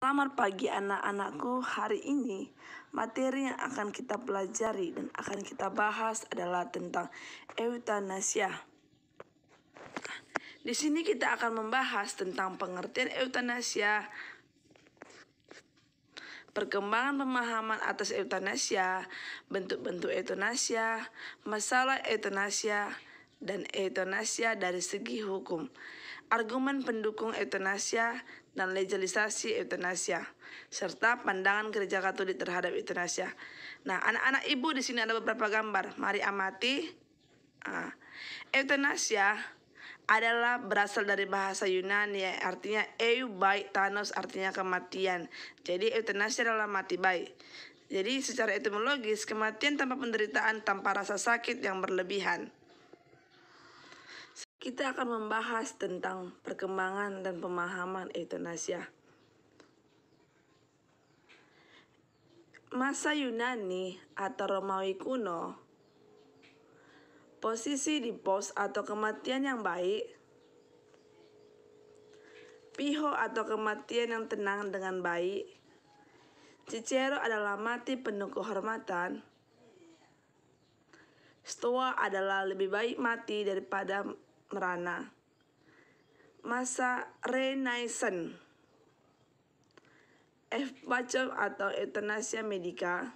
Selamat pagi anak-anakku. Hari ini materi yang akan kita pelajari dan akan kita bahas adalah tentang eutanasia. Di sini kita akan membahas tentang pengertian eutanasia, perkembangan pemahaman atas eutanasia, bentuk-bentuk eutanasia, masalah eutanasia, dan eutanasia dari segi hukum, argumen pendukung eutanasia dan legalisasi eutanasia, serta pandangan Gereja Katolik terhadap eutanasia. Nah, anak-anak ibu, di sini ada beberapa gambar. Mari amati. Eutanasia adalah berasal dari bahasa Yunani, artinya baik thanos, artinya kematian. Jadi eutanasia adalah mati baik. Jadi secara etimologis, kematian tanpa penderitaan, tanpa rasa sakit yang berlebihan. Kita akan membahas tentang perkembangan dan pemahaman eutanasia. Masa Yunani atau Romawi kuno, posisi di pos atau kematian yang baik, piho atau kematian yang tenang dengan baik, Cicero adalah mati penuh kehormatan, Stoa adalah lebih baik mati daripada merana. Masa Renaissance, Bacon atau eutanasia medica,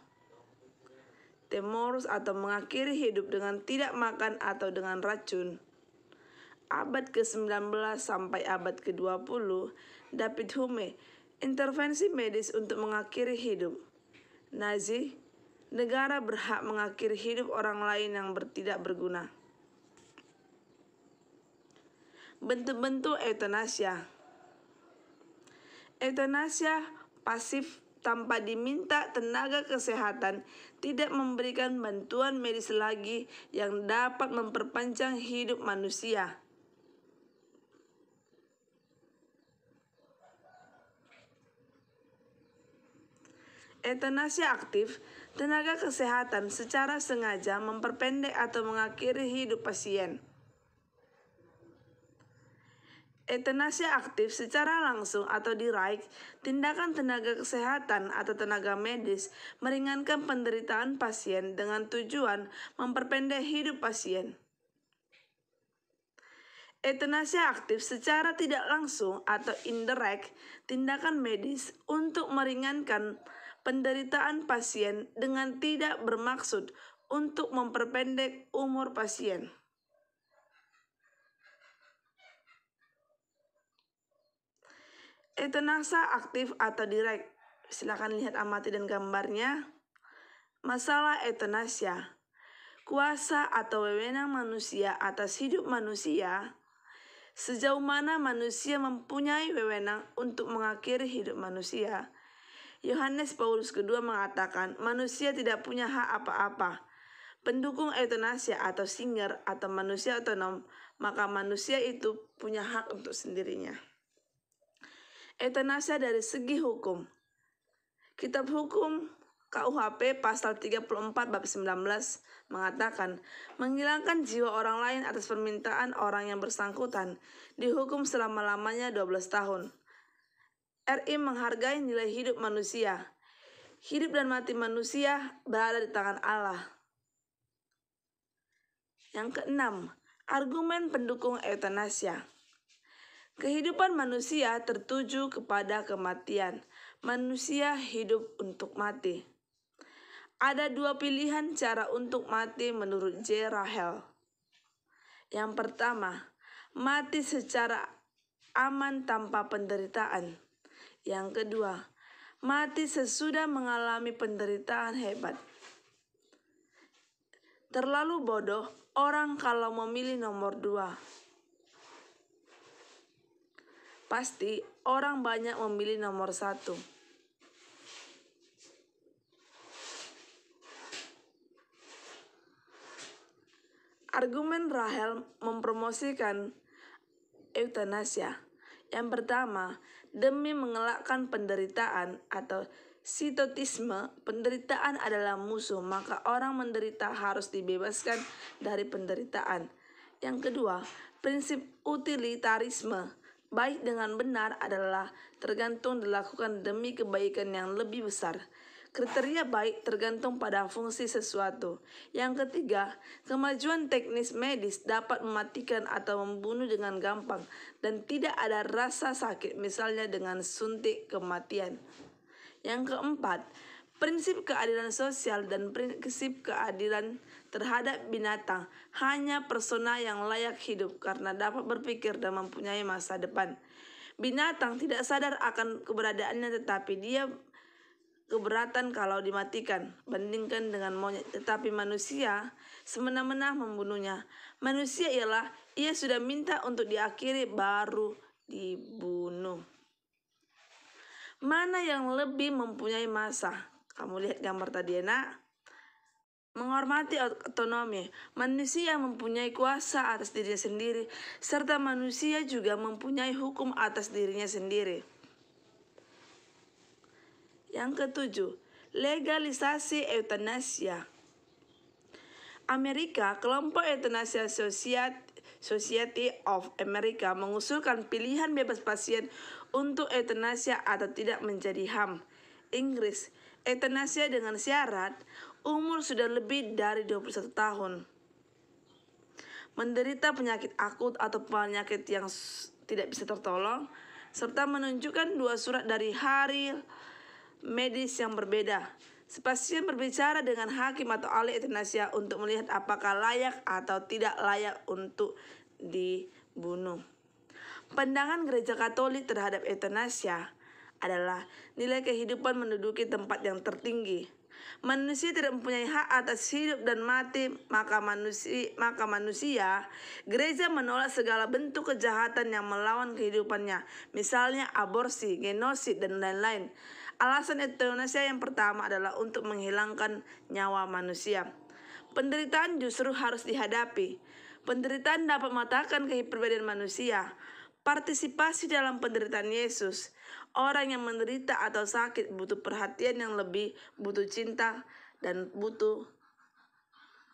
Temorus atau mengakhiri hidup dengan tidak makan atau dengan racun. Abad ke-19 sampai abad ke-20, David Hume, intervensi medis untuk mengakhiri hidup. Nazi, negara berhak mengakhiri hidup orang lain yang tidak berguna. Bentuk-bentuk eutanasia. Eutanasia pasif tanpa diminta tenaga kesehatan, tidak memberikan bantuan medis lagi yang dapat memperpanjang hidup manusia. Eutanasia aktif, tenaga kesehatan secara sengaja memperpendek atau mengakhiri hidup pasien. Eutanasia aktif secara langsung atau direct, tindakan tenaga kesehatan atau tenaga medis meringankan penderitaan pasien dengan tujuan memperpendek hidup pasien. Eutanasia aktif secara tidak langsung atau indirect, tindakan medis untuk meringankan penderitaan pasien dengan tidak bermaksud untuk memperpendek umur pasien. Eutanasia aktif atau direct. Silakan lihat amati dan gambarnya. Masalah eutanasia. Kuasa atau wewenang manusia atas hidup manusia. Sejauh mana manusia mempunyai wewenang untuk mengakhiri hidup manusia. Yohanes Paulus II mengatakan manusia tidak punya hak apa-apa. Pendukung eutanasia atau singer atau manusia otonom, maka manusia itu punya hak untuk sendirinya. Eutanasia dari segi hukum. Kitab Hukum KUHP pasal 34 bab 19 mengatakan menghilangkan jiwa orang lain atas permintaan orang yang bersangkutan dihukum selama-lamanya 12 tahun. RI menghargai nilai hidup manusia. Hidup dan mati manusia berada di tangan Allah. Yang keenam, argumen pendukung eutanasia. Kehidupan manusia tertuju kepada kematian. Manusia hidup untuk mati. Ada dua pilihan cara untuk mati menurut J. Rahel. Yang pertama, mati secara aman tanpa penderitaan. Yang kedua, mati sesudah mengalami penderitaan hebat. Terlalu bodoh orang kalau memilih nomor 2. Pasti orang banyak memilih nomor 1. Argumen Rahel mempromosikan eutanasia. Yang pertama, demi mengelakkan penderitaan atau sitotisme, penderitaan adalah musuh, maka orang menderita harus dibebaskan dari penderitaan. Yang kedua, prinsip utilitarisme, Baik dengan benar adalah tergantung dilakukan demi kebaikan yang lebih besar. Kriteria baik tergantung pada fungsi sesuatu. Yang ketiga, kemajuan teknis medis dapat mematikan atau membunuh dengan gampang dan tidak ada rasa sakit, misalnya dengan suntik kematian. Yang keempat, prinsip keadilan sosial dan prinsip keadilan terhadap binatang hanya persona yang layak hidup karena dapat berpikir dan mempunyai masa depan. Binatang tidak sadar akan keberadaannya, tetapi dia keberatan kalau dimatikan, bandingkan dengan monyet. Tetapi manusia semena-mena membunuhnya. Manusia ialah ia sudah minta untuk diakhiri baru dibunuh. Mana yang lebih mempunyai masa? Kamu lihat gambar tadi ya, nak. Menghormati otonomi. Manusia mempunyai kuasa atas dirinya sendiri, serta manusia juga mempunyai hukum atas dirinya sendiri. Yang ketujuh, legalisasi eutanasia. Amerika, kelompok Euthanasia Society of America mengusulkan pilihan bebas pasien untuk eutanasia atau tidak menjadi HAM. Inggris, eutanasia dengan syarat umur sudah lebih dari 21 tahun. Menderita penyakit akut atau penyakit yang tidak bisa tertolong, serta menunjukkan 2 surat dari hari medis yang berbeda. Pasien berbicara dengan hakim atau ahli eutanasia untuk melihat apakah layak atau tidak layak untuk dibunuh. Pandangan Gereja Katolik terhadap eutanasia adalah nilai kehidupan menduduki tempat yang tertinggi. Manusia tidak mempunyai hak atas hidup dan mati, maka manusia, gereja menolak segala bentuk kejahatan yang melawan kehidupannya, misalnya aborsi, genosid, dan lain-lain. Alasan eutanasia yang pertama adalah untuk menghilangkan nyawa manusia. Penderitaan justru harus dihadapi. Penderitaan dapat mematahkan kepribadian manusia. Partisipasi dalam penderitaan Yesus. Orang yang menderita atau sakit butuh perhatian yang lebih, butuh cinta, dan butuh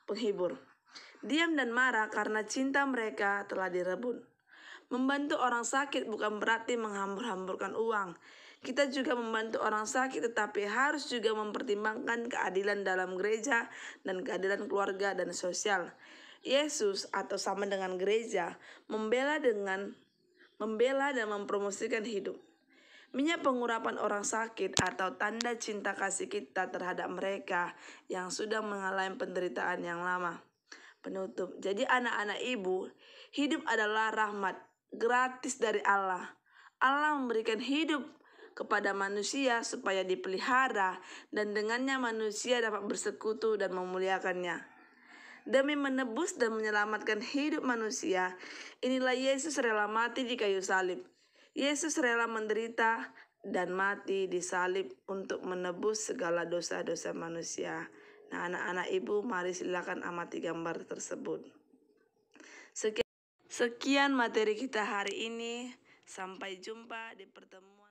penghibur. Diam dan marah karena cinta mereka telah direbut. Membantu orang sakit bukan berarti menghambur-hamburkan uang. Kita juga membantu orang sakit, tetapi harus juga mempertimbangkan keadilan dalam gereja dan keadilan keluarga dan sosial. Yesus atau sama dengan gereja membela dan mempromosikan hidup. Minyak pengurapan orang sakit atau tanda cinta kasih kita terhadap mereka yang sudah mengalami penderitaan yang lama. Penutup, jadi anak-anak ibu, hidup adalah rahmat gratis dari Allah. Allah memberikan hidup kepada manusia supaya dipelihara dan dengannya manusia dapat bersekutu dan memuliakannya. Demi menebus dan menyelamatkan hidup manusia, inilah Yesus rela mati di kayu salib. Yesus rela menderita dan mati di salib untuk menebus segala dosa-dosa manusia. Nah, anak-anak ibu, mari silakan amati gambar tersebut. Sekian materi kita hari ini. Sampai jumpa di pertemuan